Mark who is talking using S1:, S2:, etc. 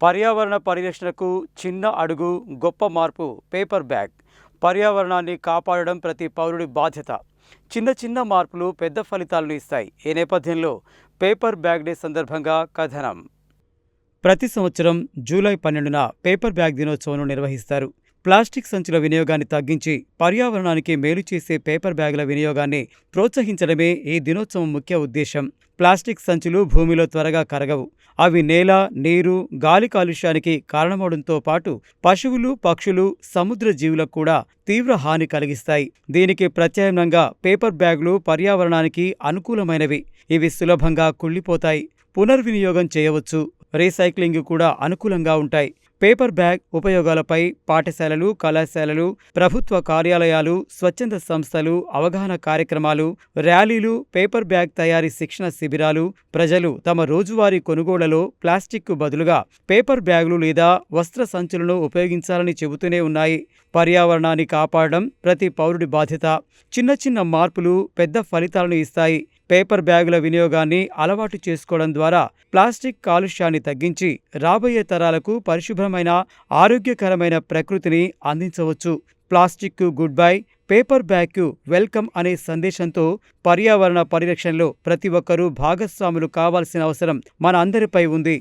S1: పర్యావరణ పరిరక్షణకు చిన్న అడుగు గొప్ప మార్పు పేపర్ బ్యాగ్. పర్యావరణాన్ని కాపాడడం ప్రతి పౌరుడి బాధ్యత. చిన్న చిన్న మార్పులు పెద్ద ఫలితాలను ఇస్తాయి. ఈ నేపథ్యంలో పేపర్ బ్యాగ్ డే సందర్భంగా కథనం. ప్రతి సంవత్సరం జూలై 12న పేపర్ బ్యాగ్ దినోత్సవం నిర్వహిస్తారు. ప్లాస్టిక్ సంచుల వినియోగాన్ని తగ్గించి పర్యావరణానికి మేలు చేసే పేపర్ బ్యాగుల వినియోగాన్ని ప్రోత్సహించడమే ఈ దినోత్సవం ముఖ్య ఉద్దేశం. ప్లాస్టిక్ సంచులు భూమిలో త్వరగా కరగవు. అవి నేల, నీరు, గాలి కాలుష్యానికి కారణమవడంతో పాటు పశువులు, పక్షులు, సముద్ర జీవులకు కూడా తీవ్ర హాని కలిగిస్తాయి. దీనికి ప్రత్యామ్నాయంగా పేపర్ బ్యాగులు పర్యావరణానికి అనుకూలమైనవి. ఇవి సులభంగా కుళ్ళిపోతాయి, పునర్వినియోగం చేయవచ్చు, రీసైక్లింగ్ కూడా అనుకూలంగా ఉంటాయి. పేపర్ బ్యాగ్ ఉపయోగాలపై పాఠశాలలు, కళాశాలలు, ప్రభుత్వ కార్యాలయాలు, స్వచ్ఛంద సంస్థలు అవగాహన కార్యక్రమాలు, ర్యాలీలు, పేపర్ బ్యాగ్ తయారీ శిక్షణ శిబిరాలు, ప్రజలు తమ రోజువారీ కొనుగోళ్లలో ప్లాస్టిక్కు బదులుగా పేపర్ బ్యాగులు లేదా వస్త్ర సంచులను ఉపయోగించాలని చెబుతూనే ఉన్నాయి. పర్యావరణాన్ని కాపాడడం ప్రతి పౌరుడి బాధ్యత. చిన్న చిన్న మార్పులు పెద్ద ఫలితాలను ఇస్తాయి. పేపర్ బ్యాగుల వినియోగాన్ని అలవాటు చేసుకోవడం ద్వారా ప్లాస్టిక్ కాలుష్యాన్ని తగ్గించి రాబోయే తరాలకు పరిశుభ్రమైన, ఆరోగ్యకరమైన ప్రకృతిని అందించవచ్చు. ప్లాస్టిక్కు గుడ్ బై, పేపర్ బ్యాగ్కు వెల్కమ్ అనే సందేశంతో పర్యావరణ పరిరక్షణలో ప్రతి ఒక్కరూ భాగస్వాములు కావాల్సిన అవసరం మన అందరిపై ఉంది.